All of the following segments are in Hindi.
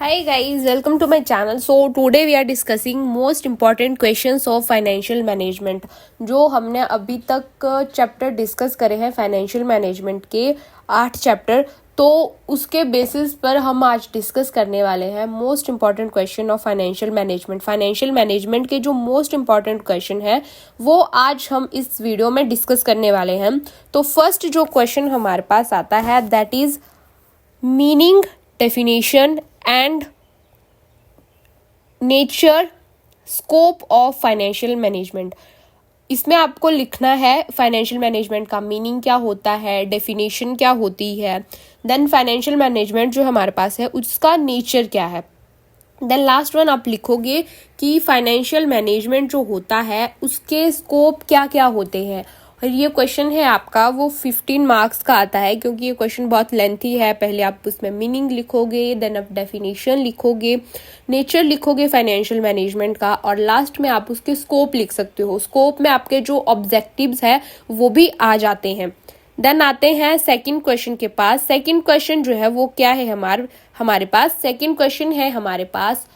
Hi guys, welcome to my channel. So today we are discussing most important questions of financial management. जो हमने अभी तक चैप्टर डिस्कस करे हैं फाइनेंशियल मैनेजमेंट के 8 चैप्टर, तो उसके बेसिस पर हम आज डिस्कस करने वाले हैं most important question of financial management. Financial management के जो मोस्ट इम्पॉर्टेंट क्वेश्चन है वो आज हम इस वीडियो में डिस्कस करने वाले हैं। तो फर्स्ट जो क्वेश्चन हमारे पास आता है that is meaning, definition and nature, scope of financial management. इसमें आपको लिखना है फाइनेंशियल मैनेजमेंट का मीनिंग क्या होता है, डेफिनेशन क्या होती है, देन फाइनेंशियल मैनेजमेंट जो हमारे पास है उसका नेचर क्या है, देन लास्ट वन आप लिखोगे कि फाइनेंशियल मैनेजमेंट जो होता है उसके स्कोप क्या क्या होते हैं। और ये क्वेश्चन है आपका वो 15 मार्क्स का आता है, क्योंकि ये क्वेश्चन बहुत लेंथी है। पहले आप उसमें मीनिंग लिखोगे, देन आप डेफिनेशन लिखोगे, नेचर लिखोगे फाइनेंशियल मैनेजमेंट का, और लास्ट में आप उसके स्कोप लिख सकते हो। स्कोप में आपके जो ऑब्जेक्टिव्स है वो भी आ जाते हैं। देन आते हैं सेकंड क्वेश्चन के पास। सेकंड क्वेश्चन जो है वो क्या है हमारे पास सेकंड क्वेश्चन है हमारे पास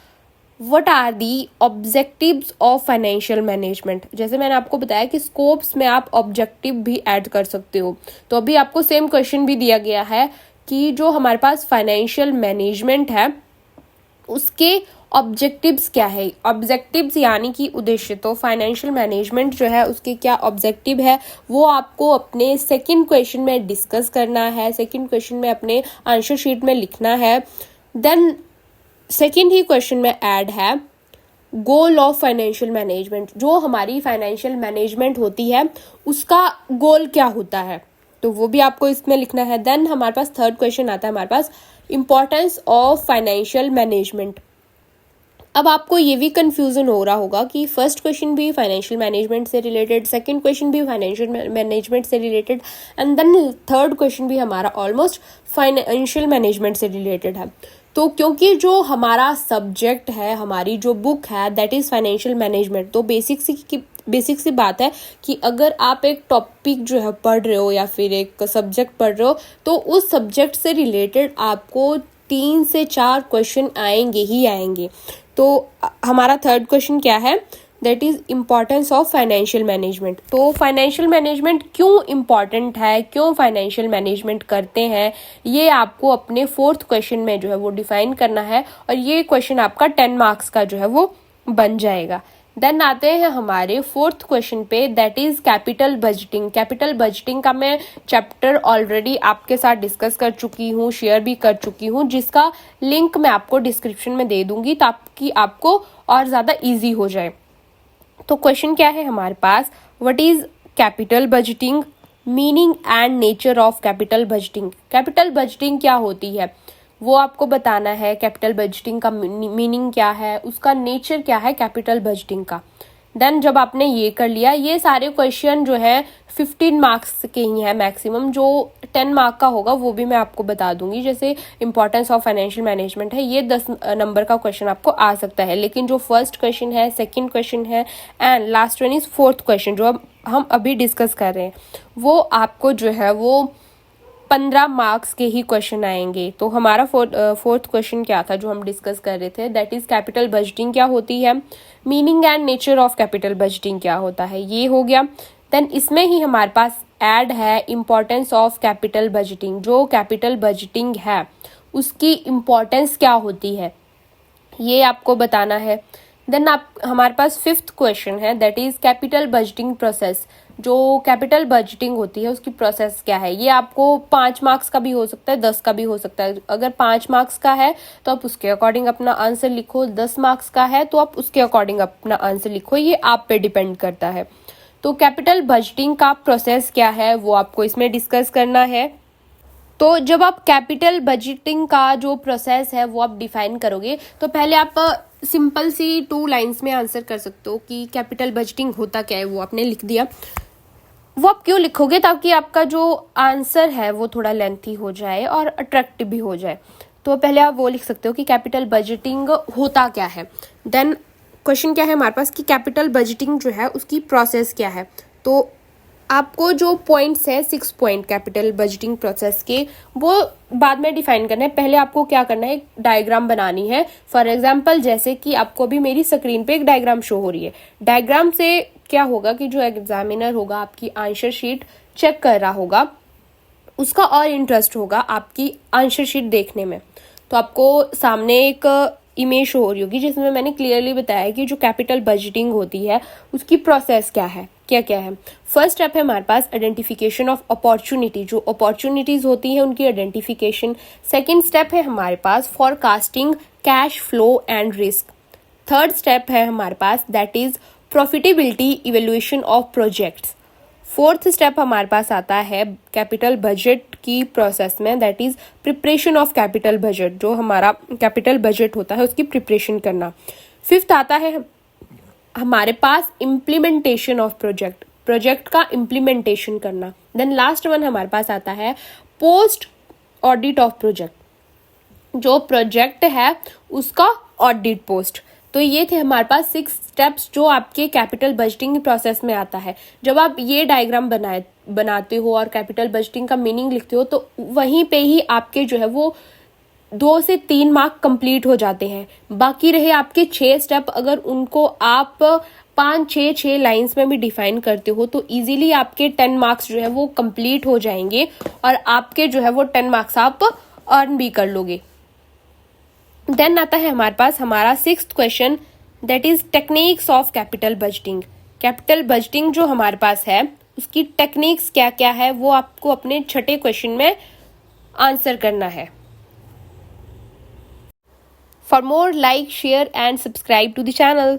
what are the objectives of financial management. जैसे मैंने आपको बताया कि स्कोप्स में आप ऑब्जेक्टिव भी ऐड कर सकते हो, तो अभी आपको सेम क्वेश्चन भी दिया गया है कि जो हमारे पास फाइनेंशियल मैनेजमेंट है उसके ऑब्जेक्टिव्स क्या है। ऑब्जेक्टिव्स यानी कि उद्देश्य। तो फाइनेंशियल मैनेजमेंट जो है उसके क्या ऑब्जेक्टिव है वो आपको अपने सेकंड क्वेश्चन में डिस्कस करना है, सेकंड क्वेश्चन में अपने आंसर शीट में लिखना है। देन सेकेंड ही क्वेश्चन में ऐड है गोल ऑफ फाइनेंशियल मैनेजमेंट। जो हमारी फाइनेंशियल मैनेजमेंट होती है उसका गोल क्या होता है, तो वो भी आपको इसमें लिखना है। देन हमारे पास थर्ड क्वेश्चन आता है हमारे पास इंपॉर्टेंस ऑफ फाइनेंशियल मैनेजमेंट। अब आपको ये भी कंफ्यूजन हो रहा होगा कि फर्स्ट क्वेश्चन भी फाइनेंशियल मैनेजमेंट से रिलेटेड, सेकंड क्वेश्चन भी फाइनेंशियल मैनेजमेंट से related, and then third question भी हमारा ऑलमोस्ट फाइनेंशियल मैनेजमेंट से रिलेटेड है। तो क्योंकि जो हमारा सब्जेक्ट है, हमारी जो बुक है दैट इज फाइनेंशियल मैनेजमेंट, तो बेसिक सी बात है कि अगर आप एक टॉपिक जो है पढ़ रहे हो या फिर एक सब्जेक्ट पढ़ रहे हो तो उस सब्जेक्ट से रिलेटेड आपको 3 से 4 क्वेश्चन आएंगे ही आएंगे। तो हमारा थर्ड क्वेश्चन क्या है that is importance of financial management. तो फाइनेंशियल मैनेजमेंट क्यों इम्पॉर्टेंट है, क्यों फाइनेंशियल मैनेजमेंट करते हैं, ये आपको अपने फोर्थ क्वेश्चन में जो है वो डिफाइन करना है, और ये क्वेश्चन आपका 10 मार्क्स का जो है वो बन जाएगा। देन आते हैं हमारे फोर्थ क्वेश्चन पे that is capital budgeting. Capital budgeting का मैं चैप्टर ऑलरेडी आपके साथ डिस्कस कर चुकी हूँ, शेयर भी कर चुकी हूँ, जिसका लिंक मैं आपको डिस्क्रिप्शन में दे दूंगी ताकि आपको और ज़्यादा ईजी हो जाए। तो क्वेश्चन क्या है हमारे पास, what is capital budgeting, meaning and nature of capital budgeting. Capital budgeting क्या होती है वो आपको बताना है। कैपिटल बजटिंग का मीनिंग क्या है, उसका नेचर क्या है कैपिटल बजटिंग का। देन जब आपने ये कर लिया, ये सारे क्वेश्चन जो है 15 मार्क्स के ही हैं मैक्सिमम। जो 10 मार्क का होगा वो भी मैं आपको बता दूंगी। जैसे इंपॉर्टेंस ऑफ फाइनेंशियल मैनेजमेंट है, ये 10 नंबर का क्वेश्चन आपको आ सकता है, लेकिन जो फर्स्ट क्वेश्चन है, सेकंड क्वेश्चन है and last one is fourth question जो हम अभी डिस्कस कर रहे हैं, वो आपको जो है वो 15 मार्क्स के ही क्वेश्चन आएंगे। तो हमारा फोर्थ क्वेश्चन क्या था जो हम डिस्कस कर रहे थे दैट इज कैपिटल बजटिंग क्या होती है, meaning and nature of capital budgeting क्या होता है, ये हो गया। देन इसमें ही हमारे पास ऐड है इम्पॉर्टेंस ऑफ कैपिटल बजटिंग। जो कैपिटल बजटिंग है उसकी इम्पॉर्टेंस क्या होती है ये आपको बताना है। देन आप हमारे पास फिफ्थ क्वेश्चन है that is capital budgeting process. जो कैपिटल बजटिंग होती है उसकी प्रोसेस क्या है, ये आपको 5 मार्क्स का भी हो सकता है, 10 का भी हो सकता है। अगर 5 मार्क्स का है तो आप उसके अकॉर्डिंग अपना आंसर लिखो, 10 मार्क्स का है तो आप उसके अकॉर्डिंग अपना आंसर लिखो, ये आप पे डिपेंड करता है। तो कैपिटल बजटिंग का प्रोसेस क्या है वो आपको इसमें डिस्कस करना है। तो जब आप कैपिटल बजटिंग का जो प्रोसेस है वो आप डिफाइन करोगे तो पहले आप सिंपल सी 2 लाइंस में आंसर कर सकते हो कि कैपिटल बजटिंग होता क्या है, वो आपने लिख दिया। वो आप क्यों लिखोगे ताकि आपका जो आंसर है वो थोड़ा लेंथी हो जाए और अट्रैक्टिव भी हो जाए। तो पहले आप वो लिख सकते हो कि कैपिटल बजटिंग होता क्या है। देन क्वेश्चन क्या है हमारे पास कि कैपिटल बजटिंग जो है उसकी प्रोसेस क्या है। तो आपको जो पॉइंट्स है 6 पॉइंट कैपिटल बजटिंग प्रोसेस के, वो बाद में डिफाइन करना है। पहले आपको क्या करना है, एक डायग्राम बनानी है। फॉर एग्जांपल जैसे कि आपको अभी मेरी स्क्रीन पे एक डायग्राम शो हो रही है। डायग्राम से क्या होगा कि जो एग्जामिनर होगा आपकी आंसर शीट चेक कर रहा होगा, उसका और इंटरेस्ट होगा आपकी आंसर शीट देखने में। तो आपको सामने एक इमेज शो हो रही होगी जिसमें मैंने क्लियरली बताया कि जो कैपिटल बजटिंग होती है उसकी प्रोसेस क्या है, क्या क्या है। फर्स्ट स्टेप है हमारे पास आइडेंटिफिकेशन ऑफ अपॉर्चुनिटी, जो अपॉर्चुनिटीज होती है उनकी आइडेंटिफिकेशन। सेकेंड स्टेप है हमारे पास forecasting cash flow and risk. Third step है हमारे पास that is profitability evaluation of projects. Fourth step हमारे पास आता है कैपिटल बजट की प्रोसेस में, that is preparation of capital budget, जो हमारा कैपिटल बजट होता है उसकी प्रिपरेशन करना। फिफ्थ आता है हमारे पास इम्प्लीमेंटेशन ऑफ प्रोजेक्ट, प्रोजेक्ट का इम्प्लीमेंटेशन करना। देन लास्ट वन हमारे पास आता है पोस्ट ऑडिट ऑफ प्रोजेक्ट, जो प्रोजेक्ट है उसका ऑडिट पोस्ट। तो ये थे हमारे पास 6 स्टेप्स जो आपके कैपिटल बजटिंग प्रोसेस में आता है। जब आप ये डायग्राम बनाते हो और कैपिटल बजटिंग का मीनिंग लिखते हो तो वहीं पे ही आपके जो है वो 2 से 3 मार्क कंप्लीट हो जाते हैं। बाकी रहे आपके 6 स्टेप, अगर उनको आप 5 6 लाइंस में भी डिफाइन करते हो तो इजीली आपके 10 मार्क्स जो है वो कंप्लीट हो जाएंगे और आपके जो है वो 10 मार्क्स आप अर्न भी कर लोगे। देन आता है हमारे पास हमारा 6th question, that is techniques of capital budgeting. Capital budgeting जो हमारे पास है उसकी टेक्निक्स क्या क्या है वो आपको अपने छठे क्वेश्चन में आंसर करना है। For more like share and subscribe to the channel.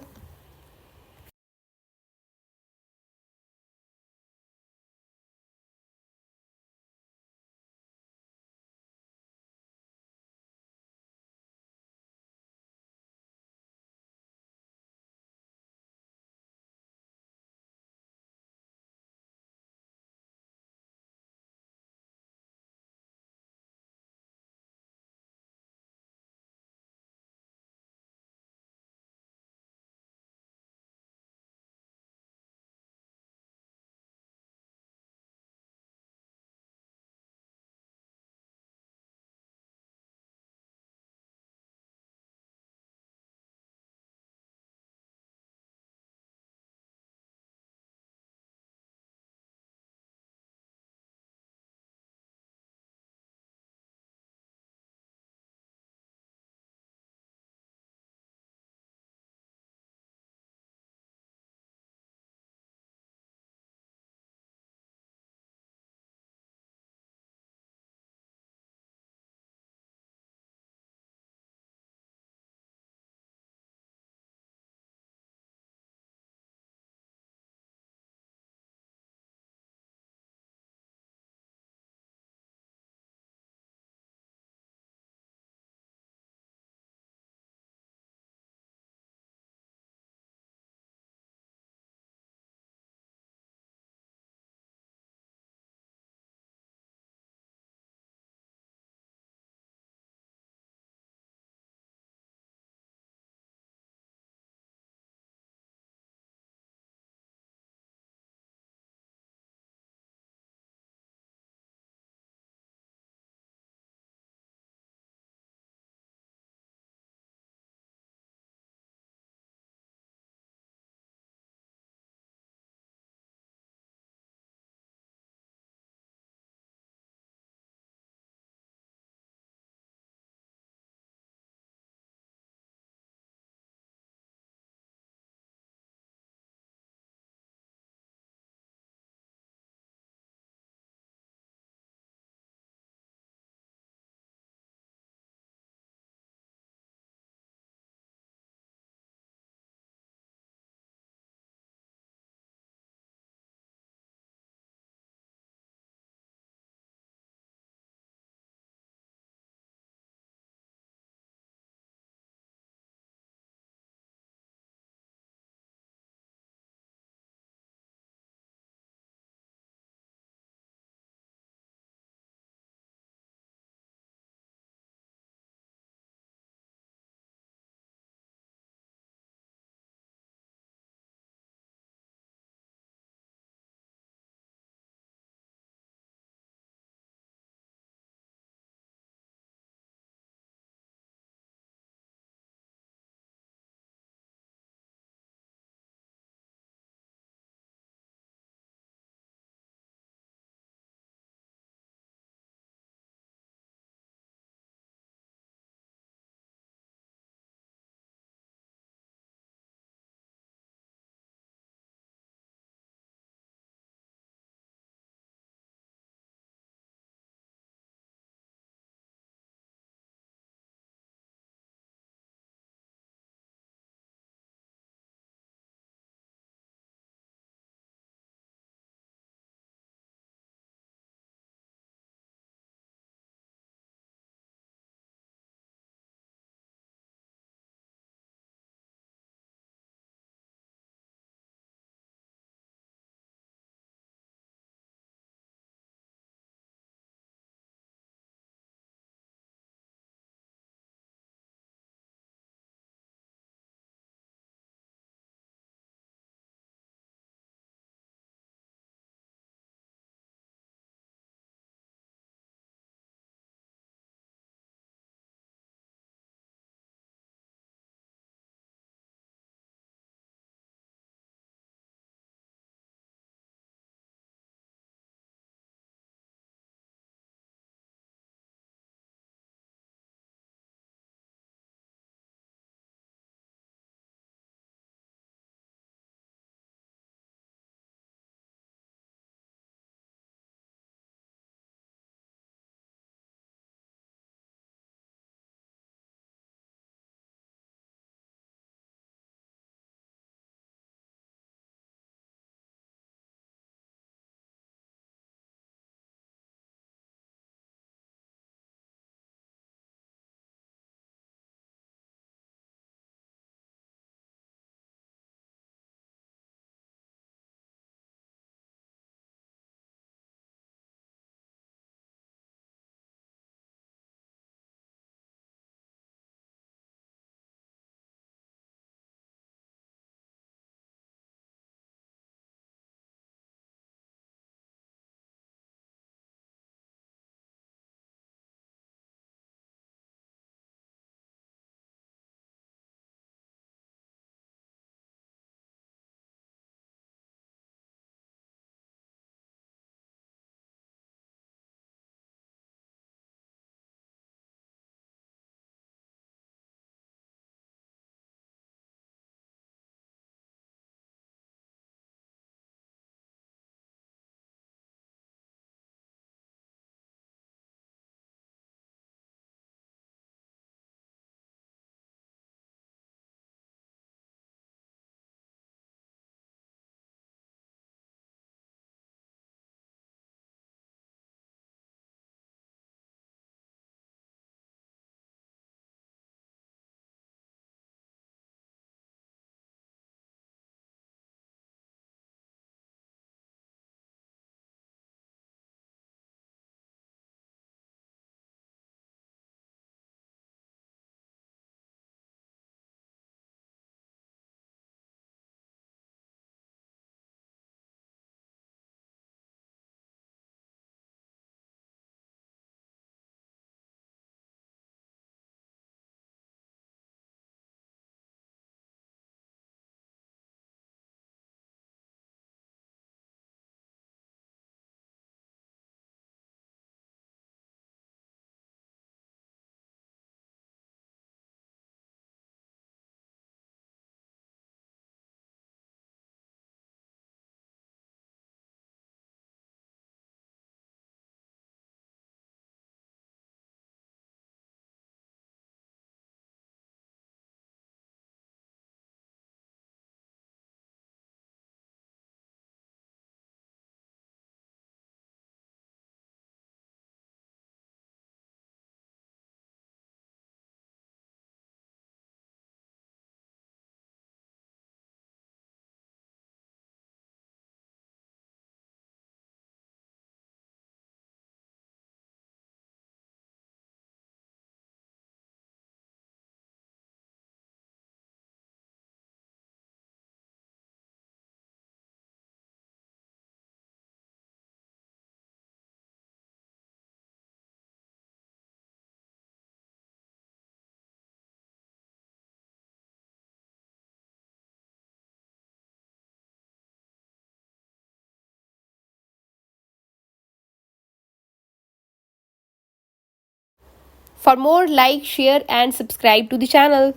For more, like, share and subscribe to the channel.